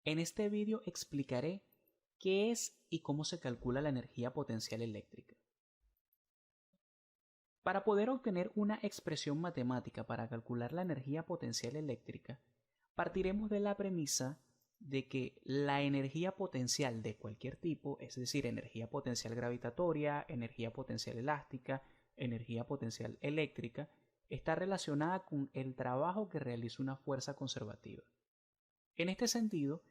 En este vídeo explicaré qué es y cómo se calcula la energía potencial eléctrica. Para poder obtener una expresión matemática para calcular la energía potencial eléctrica, partiremos de la premisa de que la energía potencial de cualquier tipo, es decir, energía potencial gravitatoria, energía potencial elástica, energía potencial eléctrica, está relacionada con el trabajo que realiza una fuerza conservativa. En este sentido,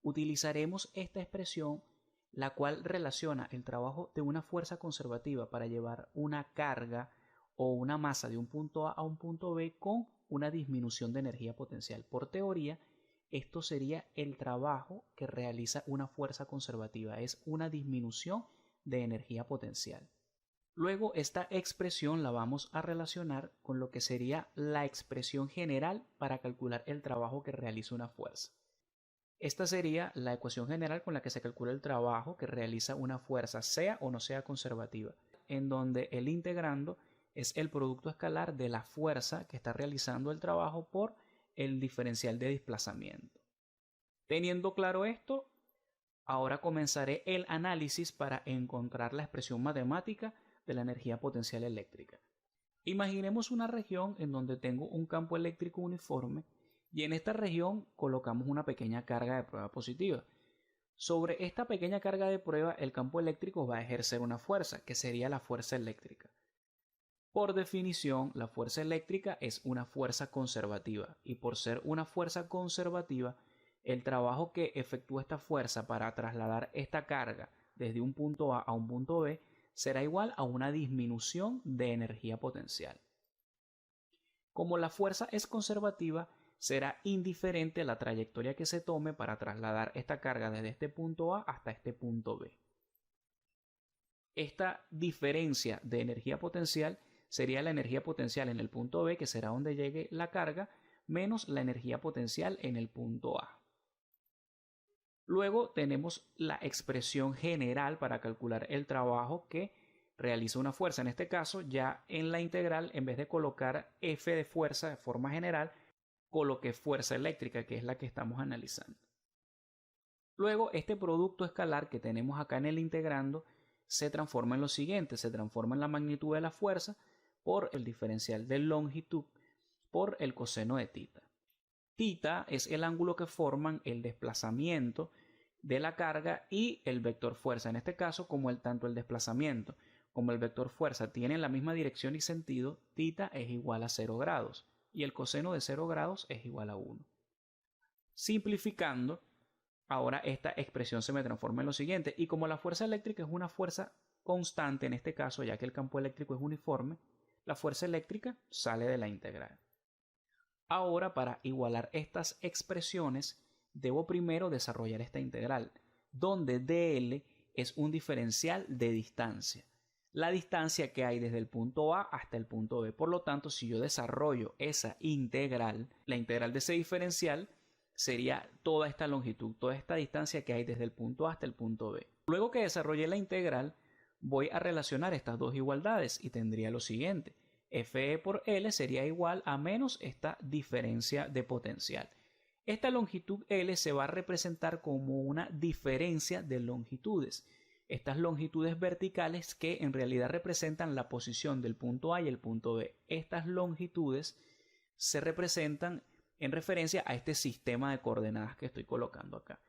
utilizaremos esta expresión, la cual relaciona el trabajo de una fuerza conservativa para llevar una carga o una masa de un punto A un punto B con una disminución de energía potencial. Por teoría, esto sería el trabajo que realiza una fuerza conservativa, es una disminución de energía potencial. Luego esta expresión la vamos a relacionar con lo que sería la expresión general para calcular el trabajo que realiza una fuerza. Esta sería la ecuación general con la que se calcula el trabajo que realiza una fuerza, sea o no sea conservativa, en donde el integrando es el producto escalar de la fuerza que está realizando el trabajo por el diferencial de desplazamiento. Teniendo claro esto, ahora comenzaré el análisis para encontrar la expresión matemática de la energía potencial eléctrica. Imaginemos una región en donde tengo un campo eléctrico uniforme y en esta región colocamos una pequeña carga de prueba positiva. Sobre esta pequeña carga de prueba, el campo eléctrico va a ejercer una fuerza, que sería la fuerza eléctrica. Por definición, la fuerza eléctrica es una fuerza conservativa y por ser una fuerza conservativa, el trabajo que efectúa esta fuerza para trasladar esta carga desde un punto A un punto B será igual a una disminución de energía potencial. Como la fuerza es conservativa, será indiferente la trayectoria que se tome para trasladar esta carga desde este punto A hasta este punto B. Esta diferencia de energía potencial sería la energía potencial en el punto B, que será donde llegue la carga, menos la energía potencial en el punto A. Luego tenemos la expresión general para calcular el trabajo que realiza una fuerza. En este caso, ya en la integral, en vez de colocar F de fuerza de forma general, coloqué fuerza eléctrica, que es la que estamos analizando. Luego, este producto escalar que tenemos acá en el integrando se transforma en lo siguiente, se transforma en la magnitud de la fuerza por el diferencial de longitud por el coseno de θ. Θ es el ángulo que forman el desplazamiento de la carga y el vector fuerza. En este caso, como tanto el desplazamiento como el vector fuerza tienen la misma dirección y sentido, θ es igual a 0 grados y el coseno de 0 grados es igual a 1. Simplificando, ahora esta expresión se me transforma en lo siguiente, y como la fuerza eléctrica es una fuerza constante en este caso, ya que el campo eléctrico es uniforme, la fuerza eléctrica sale de la integral. Ahora, para igualar estas expresiones, debo primero desarrollar esta integral, donde dl es un diferencial de distancia, la distancia que hay desde el punto A hasta el punto B. Por lo tanto, si yo desarrollo esa integral, la integral de ese diferencial sería toda esta longitud, toda esta distancia que hay desde el punto A hasta el punto B. Luego que desarrolle la integral, voy a relacionar estas dos igualdades y tendría lo siguiente. Fe por L sería igual a menos esta diferencia de potencial. Esta longitud L se va a representar como una diferencia de longitudes. Estas longitudes verticales que en realidad representan la posición del punto A y el punto B. Estas longitudes se representan en referencia a este sistema de coordenadas que estoy colocando acá.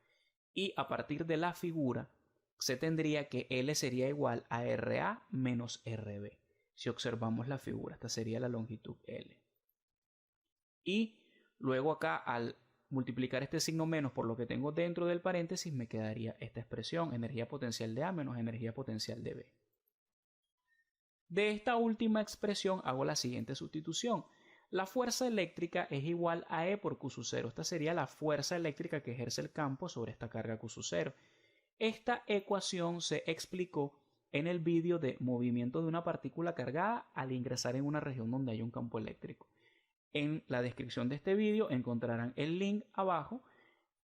Y a partir de la figura se tendría que L sería igual a RA menos RB. Si observamos la figura, esta sería la longitud L. Y luego acá, al multiplicar este signo menos por lo que tengo dentro del paréntesis, me quedaría esta expresión, energía potencial de A menos energía potencial de B. De esta última expresión hago la siguiente sustitución. La fuerza eléctrica es igual a E por Q sub 0. Esta sería la fuerza eléctrica que ejerce el campo sobre esta carga Q sub 0. Esta ecuación se explicó en el vídeo de movimiento de una partícula cargada al ingresar en una región donde hay un campo eléctrico. En la descripción de este vídeo encontrarán el link abajo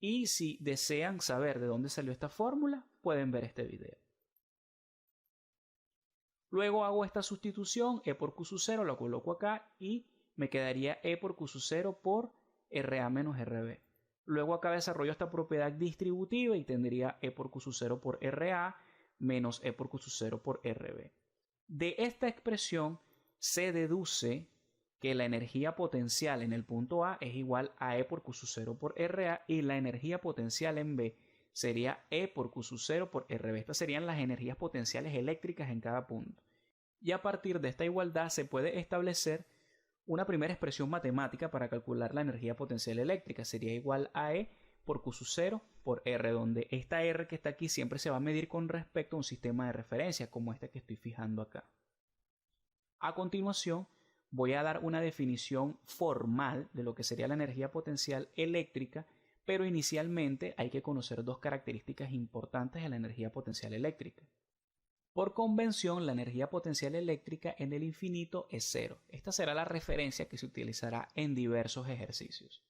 y si desean saber de dónde salió esta fórmula, pueden ver este video. Luego hago esta sustitución, E por Q sub 0 lo coloco acá y me quedaría E por Q sub 0 por RA menos RB. Luego acá desarrollo esta propiedad distributiva y tendría E por Q sub 0 por RA menos E por Q sub 0 por RB. De esta expresión se deduce que la energía potencial en el punto A es igual a E por Q sub 0 por RA y la energía potencial en B sería E por Q sub 0 por RB. Estas serían las energías potenciales eléctricas en cada punto. Y a partir de esta igualdad se puede establecer una primera expresión matemática para calcular la energía potencial eléctrica. Sería igual a E por Q sub 0 por R, donde esta R que está aquí siempre se va a medir con respecto a un sistema de referencia, como este que estoy fijando acá. A continuación, voy a dar una definición formal de lo que sería la energía potencial eléctrica, pero inicialmente hay que conocer dos características importantes de la energía potencial eléctrica. Por convención, la energía potencial eléctrica en el infinito es cero. Esta será la referencia que se utilizará en diversos ejercicios.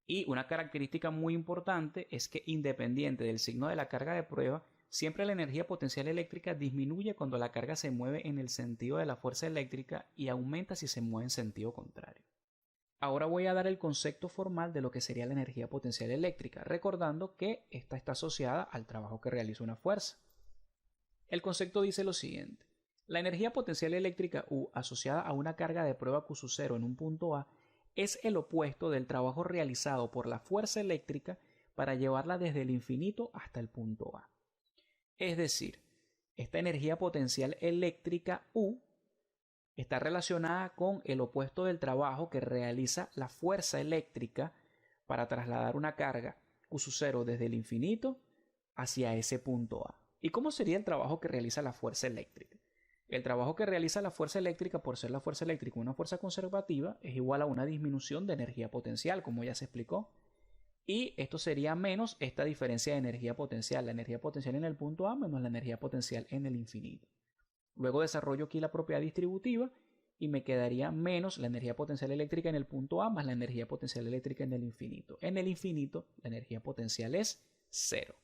Y una característica muy importante es que, independiente del signo de la carga de prueba, siempre la energía potencial eléctrica disminuye cuando la carga se mueve en el sentido de la fuerza eléctrica y aumenta si se mueve en sentido contrario. Ahora voy a dar el concepto formal de lo que sería la energía potencial eléctrica, recordando que esta está asociada al trabajo que realiza una fuerza. El concepto dice lo siguiente: la energía potencial eléctrica U asociada a una carga de prueba Q sub 0 en un punto A es el opuesto del trabajo realizado por la fuerza eléctrica para llevarla desde el infinito hasta el punto A. Es decir, esta energía potencial eléctrica U está relacionada con el opuesto del trabajo que realiza la fuerza eléctrica para trasladar una carga Q sub 0 desde el infinito hacia ese punto A. ¿Y cómo sería el trabajo que realiza la fuerza eléctrica? El trabajo que realiza la fuerza eléctrica, por ser la fuerza eléctrica una fuerza conservativa, es igual a una disminución de energía potencial, como ya se explicó. Y esto sería menos esta diferencia de energía potencial, la energía potencial en el punto A menos la energía potencial en el infinito. Luego desarrollo aquí la propiedad distributiva y me quedaría menos la energía potencial eléctrica en el punto A más la energía potencial eléctrica en el infinito. En el infinito la energía potencial es cero.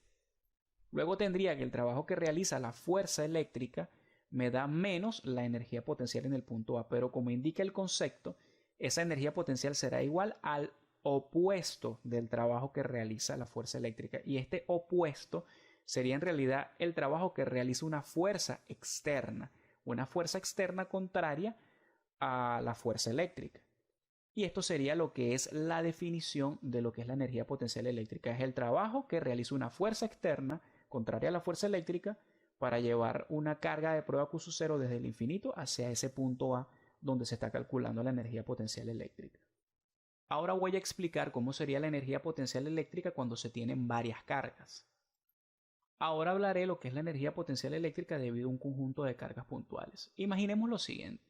Luego tendría que el trabajo que realiza la fuerza eléctrica me da menos la energía potencial en el punto A, pero como indica el concepto, esa energía potencial será igual al opuesto del trabajo que realiza la fuerza eléctrica, y este opuesto sería en realidad el trabajo que realiza una fuerza externa contraria a la fuerza eléctrica. Y esto sería lo que es la definición de lo que es la energía potencial eléctrica. Es el trabajo que realiza una fuerza externa contraria a la fuerza eléctrica para llevar una carga de prueba Q sub 0 desde el infinito hacia ese punto A donde se está calculando la energía potencial eléctrica. Ahora voy a explicar cómo sería la energía potencial eléctrica cuando se tienen varias cargas. Ahora hablaré de lo que es la energía potencial eléctrica debido a un conjunto de cargas puntuales. Imaginemos lo siguiente.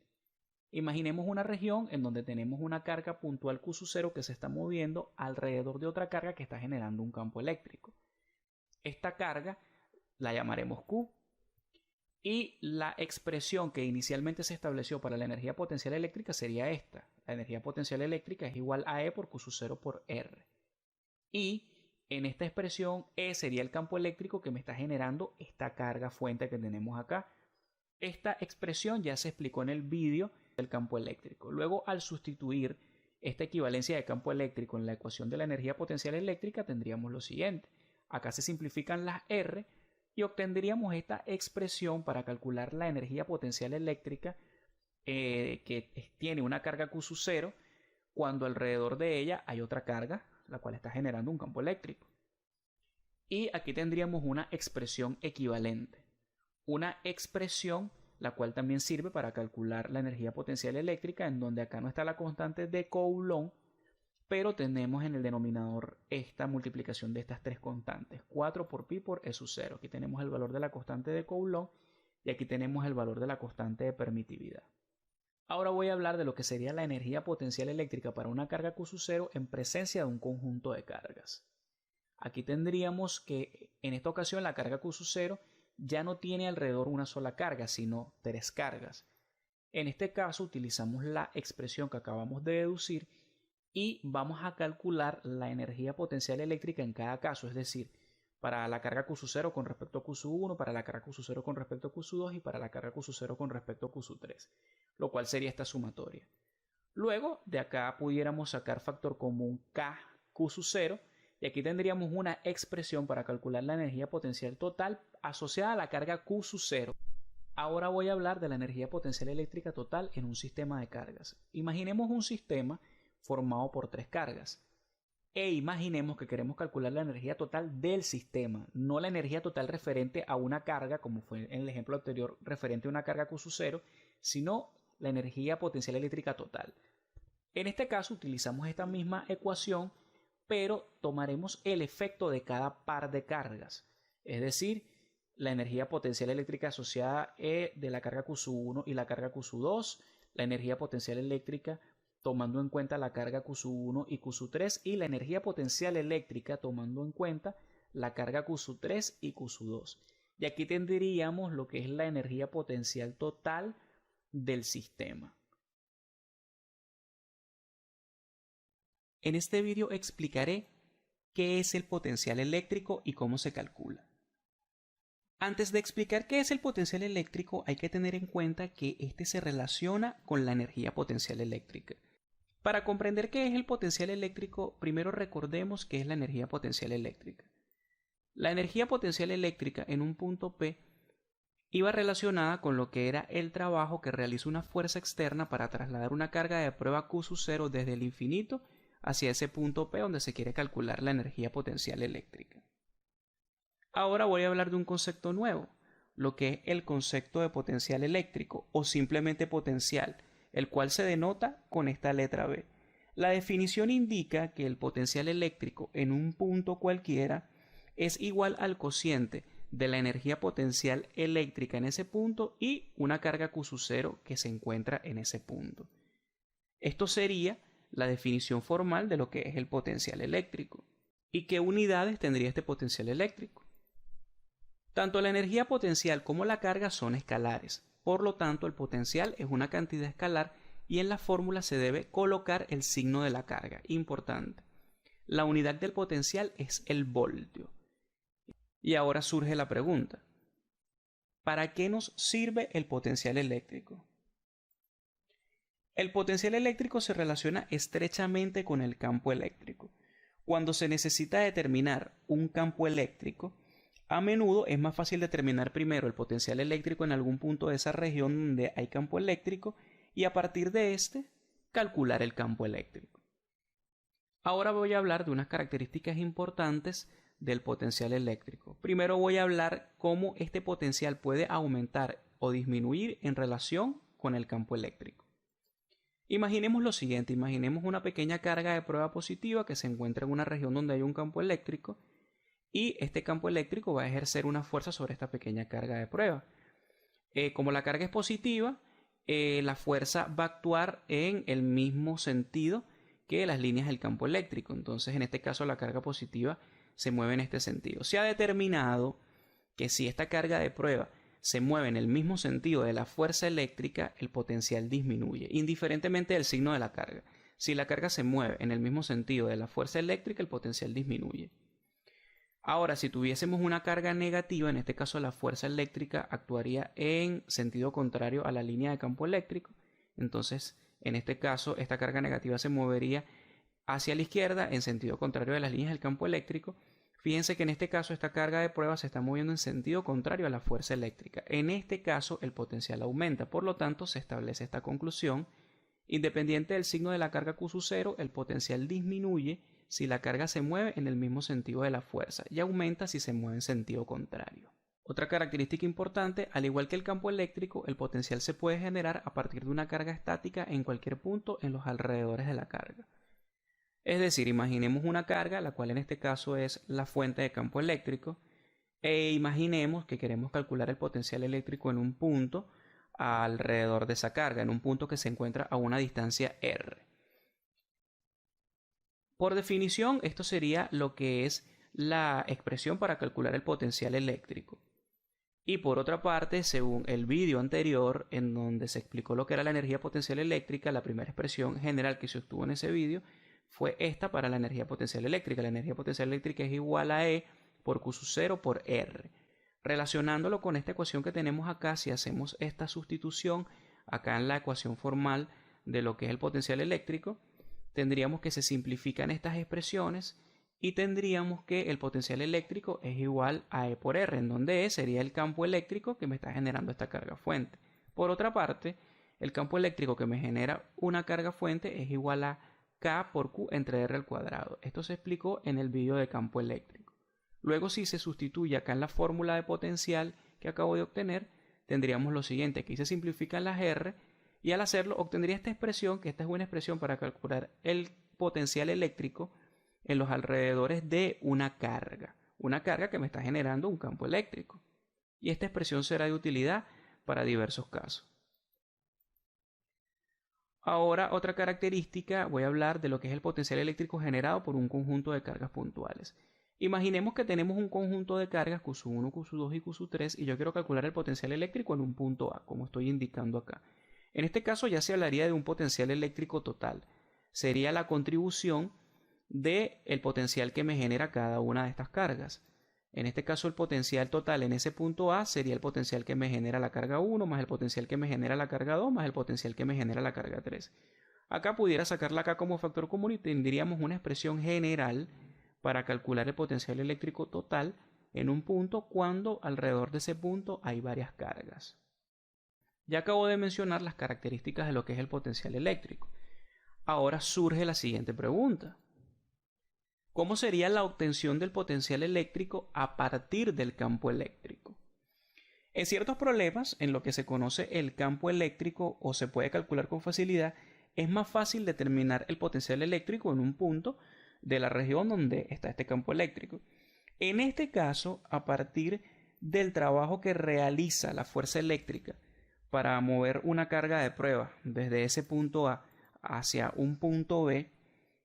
Imaginemos una región en donde tenemos una carga puntual Q sub 0 que se está moviendo alrededor de otra carga que está generando un campo eléctrico. Esta carga la llamaremos Q. Y la expresión que inicialmente se estableció para la energía potencial eléctrica sería esta. La energía potencial eléctrica es igual a E por Q sub 0 por R. Y en esta expresión E sería el campo eléctrico que me está generando esta carga fuente que tenemos acá. Esta expresión ya se explicó en el vídeo del campo eléctrico. Luego, al sustituir esta equivalencia de campo eléctrico en la ecuación de la energía potencial eléctrica, tendríamos lo siguiente. Acá se simplifican las R y obtendríamos esta expresión para calcular la energía potencial eléctrica que tiene una carga Q sub 0 cuando alrededor de ella hay otra carga, la cual está generando un campo eléctrico. Y aquí tendríamos una expresión equivalente. Una expresión la cual también sirve para calcular la energía potencial eléctrica, en donde acá no está la constante de Coulomb, pero tenemos en el denominador esta multiplicación de estas tres constantes, 4 por pi por E sub 0. Aquí tenemos el valor de la constante de Coulomb y aquí tenemos el valor de la constante de permitividad. Ahora voy a hablar de lo que sería la energía potencial eléctrica para una carga Q sub 0 en presencia de un conjunto de cargas. Aquí tendríamos que en esta ocasión la carga Q sub 0 ya no tiene alrededor una sola carga, sino tres cargas. En este caso utilizamos la expresión que acabamos de deducir y vamos a calcular la energía potencial eléctrica en cada caso, es decir, para la carga Q sub 0 con respecto a Q sub 1, para la carga Q sub 0 con respecto a Q sub 2 y para la carga Q sub 0 con respecto a Q sub 3, lo cual sería esta sumatoria. Luego de acá pudiéramos sacar factor común K Q sub 0, y aquí tendríamos una expresión para calcular la energía potencial total asociada a la carga Q sub 0. Ahora voy a hablar de la energía potencial eléctrica total en un sistema de cargas. Imaginemos un sistema formado por 3 cargas. E imaginemos que queremos calcular la energía total del sistema, no la energía total referente a una carga, como fue en el ejemplo anterior, referente a una carga Q sub 0, sino la energía potencial eléctrica total. En este caso utilizamos esta misma ecuación, pero tomaremos el efecto de cada par de cargas. Es decir, la energía potencial eléctrica asociada de la carga Q sub 1 y la carga Q sub 2, la energía potencial eléctrica tomando en cuenta la carga Q sub 1 y Q sub 3 y la energía potencial eléctrica tomando en cuenta la carga Q sub 3 y Q sub 2. Y aquí tendríamos lo que es la energía potencial total del sistema. En este vídeo explicaré qué es el potencial eléctrico y cómo se calcula. Antes de explicar qué es el potencial eléctrico, hay que tener en cuenta que este se relaciona con la energía potencial eléctrica. Para comprender qué es el potencial eléctrico, primero recordemos qué es la energía potencial eléctrica. La energía potencial eléctrica en un punto P iba relacionada con lo que era el trabajo que realiza una fuerza externa para trasladar una carga de prueba Q sub 0 desde el infinito hacia ese punto P donde se quiere calcular la energía potencial eléctrica. Ahora voy a hablar de un concepto nuevo, lo que es el concepto de potencial eléctrico o simplemente potencial, el cual se denota con esta letra B. La definición indica que el potencial eléctrico en un punto cualquiera es igual al cociente de la energía potencial eléctrica en ese punto y una carga Q sub 0 que se encuentra en ese punto. Esto sería la definición formal de lo que es el potencial eléctrico. ¿Y qué unidades tendría este potencial eléctrico? Tanto la energía potencial como la carga son escalares, por lo tanto el potencial es una cantidad escalar y en la fórmula se debe colocar el signo de la carga. Importante. La unidad del potencial es el voltio. Y ahora surge la pregunta: ¿para qué nos sirve el potencial eléctrico? El potencial eléctrico se relaciona estrechamente con el campo eléctrico. Cuando se necesita determinar un campo eléctrico, a menudo es más fácil determinar primero el potencial eléctrico en algún punto de esa región donde hay campo eléctrico y a partir de este calcular el campo eléctrico. Ahora voy a hablar de unas características importantes del potencial eléctrico. Primero voy a hablar cómo este potencial puede aumentar o disminuir en relación con el campo eléctrico. Imaginemos lo siguiente: imaginemos una pequeña carga de prueba positiva que se encuentra en una región donde hay un campo eléctrico y este campo eléctrico va a ejercer una fuerza sobre esta pequeña carga de prueba. Como la carga es positiva, la fuerza va a actuar en el mismo sentido que las líneas del campo eléctrico. Entonces, en este caso, la carga positiva se mueve en este sentido. Se ha determinado que si esta carga de prueba se mueve en el mismo sentido de la fuerza eléctrica, el potencial disminuye, indiferentemente del signo de la carga. Si la carga se mueve en el mismo sentido de la fuerza eléctrica, el potencial disminuye. Ahora, si tuviésemos una carga negativa, en este caso la fuerza eléctrica actuaría en sentido contrario a la línea de campo eléctrico. Entonces, en este caso, esta carga negativa se movería hacia la izquierda en sentido contrario a las líneas del campo eléctrico. Fíjense que en este caso esta carga de prueba se está moviendo en sentido contrario a la fuerza eléctrica. En este caso el potencial aumenta, por lo tanto se establece esta conclusión: independiente del signo de la carga Q sub 0, el potencial disminuye si la carga se mueve en el mismo sentido de la fuerza y aumenta si se mueve en sentido contrario. Otra característica importante: al igual que el campo eléctrico, el potencial se puede generar a partir de una carga estática en cualquier punto en los alrededores de la carga. Es decir, imaginemos una carga, la cual en este caso es la fuente de campo eléctrico, e imaginemos que queremos calcular el potencial eléctrico en un punto alrededor de esa carga, en un punto que se encuentra a una distancia r. Por definición, esto sería lo que es la expresión para calcular el potencial eléctrico. Y por otra parte, según el vídeo anterior, en donde se explicó lo que era la energía potencial eléctrica, la primera expresión general que se obtuvo en ese vídeo fue esta para la energía potencial eléctrica. La energía potencial eléctrica es igual a E por Q sub 0 por R. Relacionándolo con esta ecuación que tenemos acá, si hacemos esta sustitución acá en la ecuación formal de lo que es el potencial eléctrico, tendríamos que se simplifican estas expresiones y tendríamos que el potencial eléctrico es igual a E por R, en donde E sería el campo eléctrico que me está generando esta carga fuente. Por otra parte, el campo eléctrico que me genera una carga fuente es igual a K por Q entre R al cuadrado. Esto se explicó en el vídeo de campo eléctrico. Luego, si se sustituye acá en la fórmula de potencial que acabo de obtener, tendríamos lo siguiente: aquí se simplifican las R y al hacerlo obtendría esta expresión, que esta es una expresión para calcular el potencial eléctrico en los alrededores de una carga que me está generando un campo eléctrico. Y esta expresión será de utilidad para diversos casos. Ahora, otra característica, voy a hablar de lo que es el potencial eléctrico generado por un conjunto de cargas puntuales. Imaginemos que tenemos un conjunto de cargas Q1, Q2 y Q3 y yo quiero calcular el potencial eléctrico en un punto A, como estoy indicando acá. En este caso ya se hablaría de un potencial eléctrico total. Sería la contribución del potencial que me genera cada una de estas cargas. En este caso el potencial total en ese punto A sería el potencial que me genera la carga 1 más el potencial que me genera la carga 2 más el potencial que me genera la carga 3. Acá pudiera sacarla acá como factor común y tendríamos una expresión general para calcular el potencial eléctrico total en un punto cuando alrededor de ese punto hay varias cargas. Ya acabo de mencionar las características de lo que es el potencial eléctrico. Ahora surge la siguiente pregunta: ¿cómo sería la obtención del potencial eléctrico a partir del campo eléctrico? En ciertos problemas, en lo que se conoce el campo eléctrico o se puede calcular con facilidad, es más fácil determinar el potencial eléctrico en un punto de la región donde está este campo eléctrico. En este caso, a partir del trabajo que realiza la fuerza eléctrica para mover una carga de prueba desde ese punto A hacia un punto B,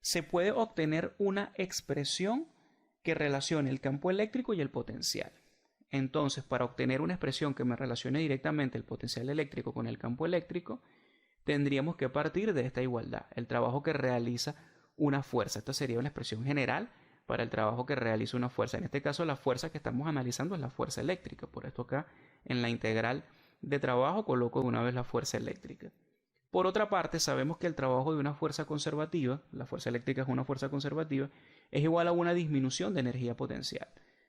se puede obtener una expresión que relacione el campo eléctrico y el potencial. Entonces, para obtener una expresión que me relacione directamente el potencial eléctrico con el campo eléctrico, tendríamos que partir de esta igualdad, el trabajo que realiza una fuerza. Esta sería una expresión general para el trabajo que realiza una fuerza. En este caso, la fuerza que estamos analizando es la fuerza eléctrica. Por esto acá, en la integral de trabajo, coloco de una vez la fuerza eléctrica. Por otra parte, sabemos que el trabajo de una fuerza conservativa, la fuerza eléctrica es una fuerza conservativa, es igual a una disminución de energía potencial.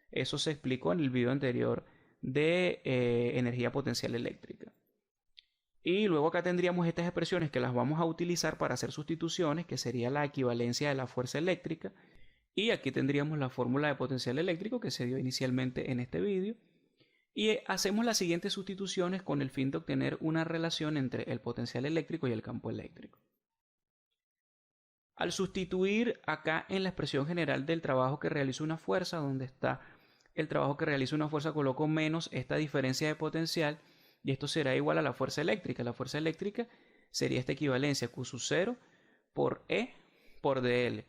Eso se explicó en el video anterior de energía potencial eléctrica. Y luego acá tendríamos estas expresiones que las vamos a utilizar para hacer sustituciones, que sería la equivalencia de la fuerza eléctrica. Y aquí tendríamos la fórmula de potencial eléctrico que se dio inicialmente en este video. Y hacemos las siguientes sustituciones con el fin de obtener una relación entre el potencial eléctrico y el campo eléctrico. Al sustituir acá en la expresión general del trabajo que realiza una fuerza, donde está el trabajo que realiza una fuerza, coloco menos esta diferencia de potencial y esto será igual a la fuerza eléctrica. La fuerza eléctrica sería esta equivalencia Q sub 0 por E por dl.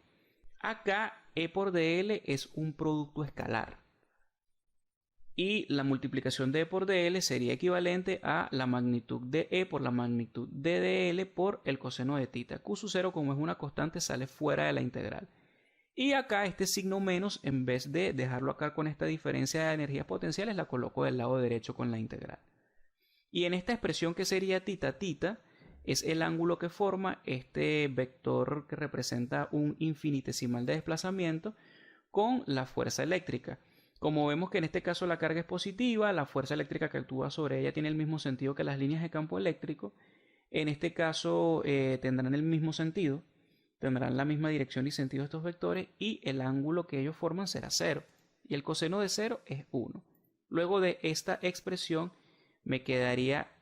Acá E por dl es un producto escalar. Y la multiplicación de E por dl sería equivalente a la magnitud de E por la magnitud de dl por el coseno de tita. Q sub 0, como es una constante, sale fuera de la integral. Y acá este signo menos, en vez de dejarlo acá con esta diferencia de energías potenciales, la coloco del lado derecho con la integral. Y en esta expresión que sería tita, tita es el ángulo que forma este vector que representa un infinitesimal de desplazamiento con la fuerza eléctrica. Como vemos que en este caso la carga es positiva, la fuerza eléctrica que actúa sobre ella tiene el mismo sentido que las líneas de campo eléctrico. En este caso tendrán el mismo sentido, tendrán la misma dirección y sentido estos vectores y el ángulo que ellos forman será 0 y el coseno de 0 es 1. Luego de esta expresión me quedaría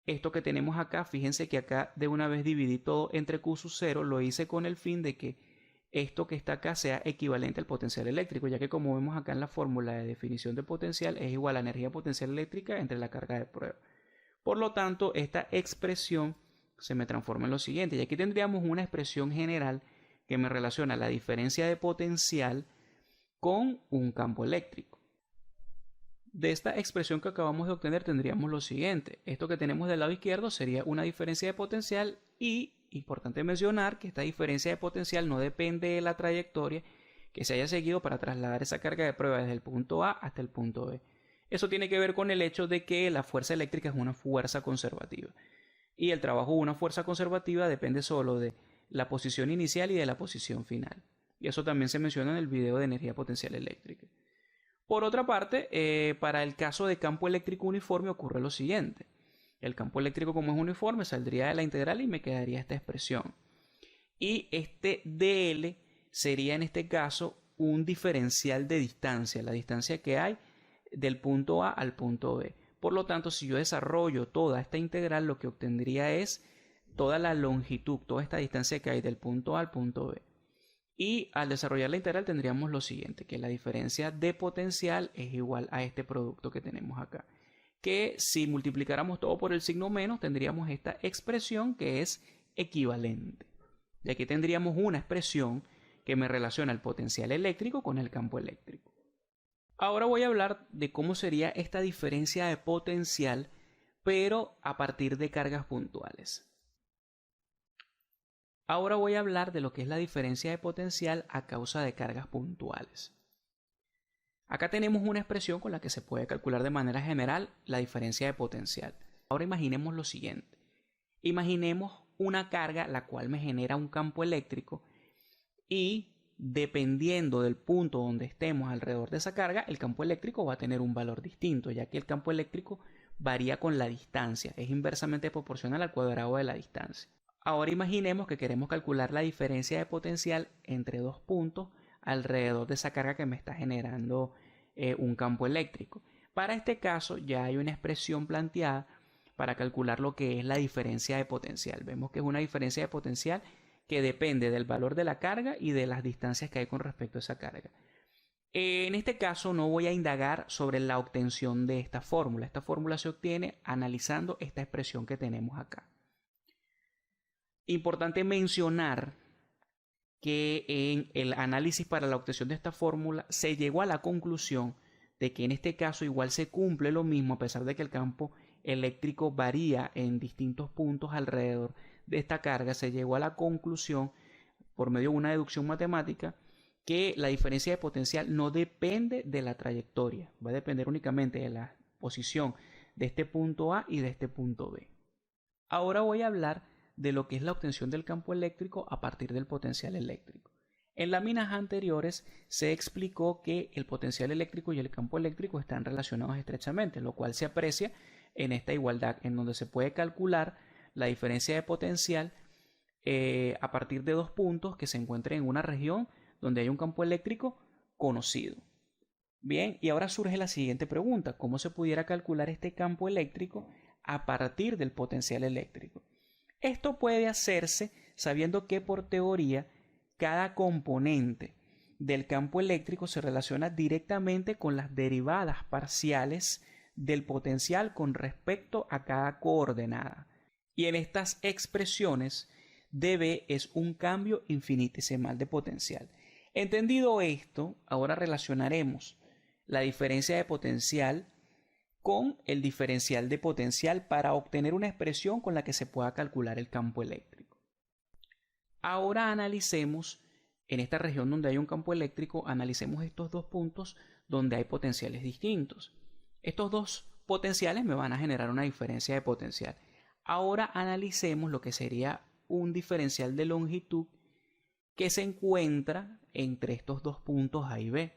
esto que tenemos acá. Fíjense que acá de una vez dividí todo entre Q sub 0, lo hice con el fin de que esto que está acá sea equivalente al potencial eléctrico, ya que como vemos acá en la fórmula de definición de potencial es igual a energía potencial eléctrica entre la carga de prueba. Por lo tanto, esta expresión se me transforma en lo siguiente, y aquí tendríamos una expresión general que me relaciona la diferencia de potencial con un campo eléctrico. De esta expresión que acabamos de obtener tendríamos lo siguiente. Esto que tenemos del lado izquierdo sería una diferencia de potencial y importante mencionar que esta diferencia de potencial no depende de la trayectoria que se haya seguido para trasladar esa carga de prueba desde el punto A hasta el punto B. Eso tiene que ver con el hecho de que la fuerza eléctrica es una fuerza conservativa y el trabajo de una fuerza conservativa depende solo de la posición inicial y de la posición final. Y eso también se menciona en el video de energía potencial eléctrica. Por otra parte, para el caso de campo eléctrico uniforme ocurre lo siguiente. El campo eléctrico, como es uniforme, saldría de la integral y me quedaría esta expresión. Y este dl sería en este caso un diferencial de distancia, la distancia que hay del punto A al punto B. Por lo tanto, si yo desarrollo toda esta integral, lo que obtendría es toda la longitud, toda esta distancia que hay del punto A al punto B. Y al desarrollar la integral tendríamos lo siguiente, que la diferencia de potencial es igual a este producto que tenemos acá. Que si multiplicáramos todo por el signo menos, tendríamos esta expresión que es equivalente. Y aquí tendríamos una expresión que me relaciona el potencial eléctrico con el campo eléctrico. Ahora voy a hablar de cómo sería esta diferencia de potencial, pero a partir de cargas puntuales. Ahora voy a hablar de lo que es la diferencia de potencial a causa de cargas puntuales. Acá tenemos una expresión con la que se puede calcular de manera general la diferencia de potencial. Ahora imaginemos lo siguiente. Imaginemos una carga la cual me genera un campo eléctrico y dependiendo del punto donde estemos alrededor de esa carga, el campo eléctrico va a tener un valor distinto, ya que el campo eléctrico varía con la distancia, es inversamente proporcional al cuadrado de la distancia. Ahora imaginemos que queremos calcular la diferencia de potencial entre dos puntos alrededor de esa carga que me está generando un campo eléctrico. Para este caso ya hay una expresión planteada para calcular lo que es la diferencia de potencial. Vemos que es una diferencia de potencial que depende del valor de la carga y de las distancias que hay con respecto a esa carga. En este caso no voy a indagar sobre la obtención de esta fórmula. Esta fórmula se obtiene analizando esta expresión que tenemos acá. Importante mencionar que en el análisis para la obtención de esta fórmula se llegó a la conclusión de que en este caso igual se cumple lo mismo a pesar de que el campo eléctrico varía en distintos puntos alrededor de esta carga. Se llegó a la conclusión por medio de una deducción matemática que la diferencia de potencial no depende de la trayectoria, va a depender únicamente de la posición de este punto A y de este punto B. Ahora voy a hablar de lo que es la obtención del campo eléctrico a partir del potencial eléctrico. En láminas anteriores se explicó que el potencial eléctrico y el campo eléctrico están relacionados estrechamente, lo cual se aprecia en esta igualdad, en donde se puede calcular la diferencia de potencial a partir de dos puntos que se encuentren en una región donde hay un campo eléctrico conocido. Bien, y ahora surge la siguiente pregunta: ¿cómo se pudiera calcular este campo eléctrico a partir del potencial eléctrico? Esto puede hacerse sabiendo que por teoría cada componente del campo eléctrico se relaciona directamente con las derivadas parciales del potencial con respecto a cada coordenada. Y en estas expresiones, dB es un cambio infinitesimal de potencial. Entendido esto, ahora relacionaremos la diferencia de potencial con el diferencial de potencial para obtener una expresión con la que se pueda calcular el campo eléctrico. Ahora analicemos, en esta región donde hay un campo eléctrico, analicemos estos dos puntos donde hay potenciales distintos. Estos dos potenciales me van a generar una diferencia de potencial. Ahora analicemos lo que sería un diferencial de longitud que se encuentra entre estos dos puntos A y B.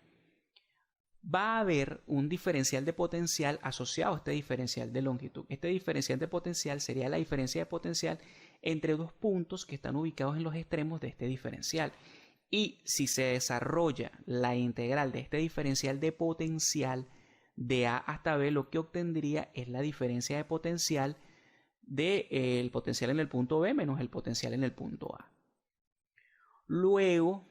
Va a haber un diferencial de potencial asociado a este diferencial de longitud. Este diferencial de potencial sería la diferencia de potencial entre dos puntos que están ubicados en los extremos de este diferencial. Y si se desarrolla la integral de este diferencial de potencial de A hasta B, lo que obtendría es la diferencia de potencial del potencial en el punto B menos el potencial en el punto A. Luego,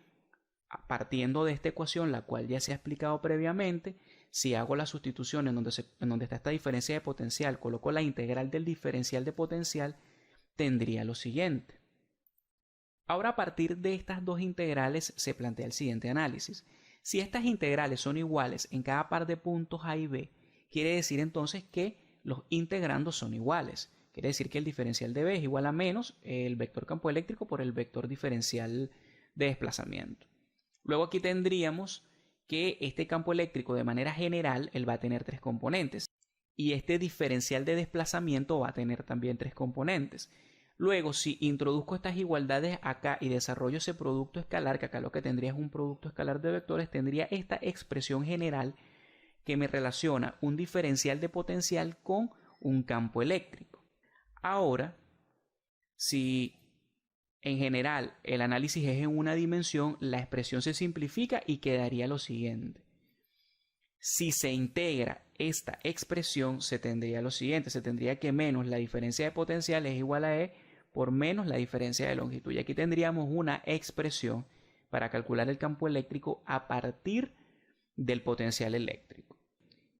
partiendo de esta ecuación, la cual ya se ha explicado previamente, si hago la sustitución en donde está esta diferencia de potencial, coloco la integral del diferencial de potencial, tendría lo siguiente. Ahora, a partir de estas dos integrales se plantea el siguiente análisis. Si estas integrales son iguales en cada par de puntos A y B, quiere decir entonces que los integrandos son iguales. Quiere decir que el diferencial de B es igual a menos el vector campo eléctrico por el vector diferencial de desplazamiento. Luego aquí tendríamos que este campo eléctrico de manera general él va a tener tres componentes y este diferencial de desplazamiento va a tener también tres componentes. Luego, si introduzco estas igualdades acá y desarrollo ese producto escalar, que acá lo que tendría es un producto escalar de vectores, tendría esta expresión general que me relaciona un diferencial de potencial con un campo eléctrico. Ahora, si en general el análisis es en una dimensión, la expresión se simplifica y quedaría lo siguiente. Si se integra esta expresión, se tendría lo siguiente. Se tendría que menos la diferencia de potencial es igual a E por menos la diferencia de longitud. Y aquí tendríamos una expresión para calcular el campo eléctrico a partir del potencial eléctrico.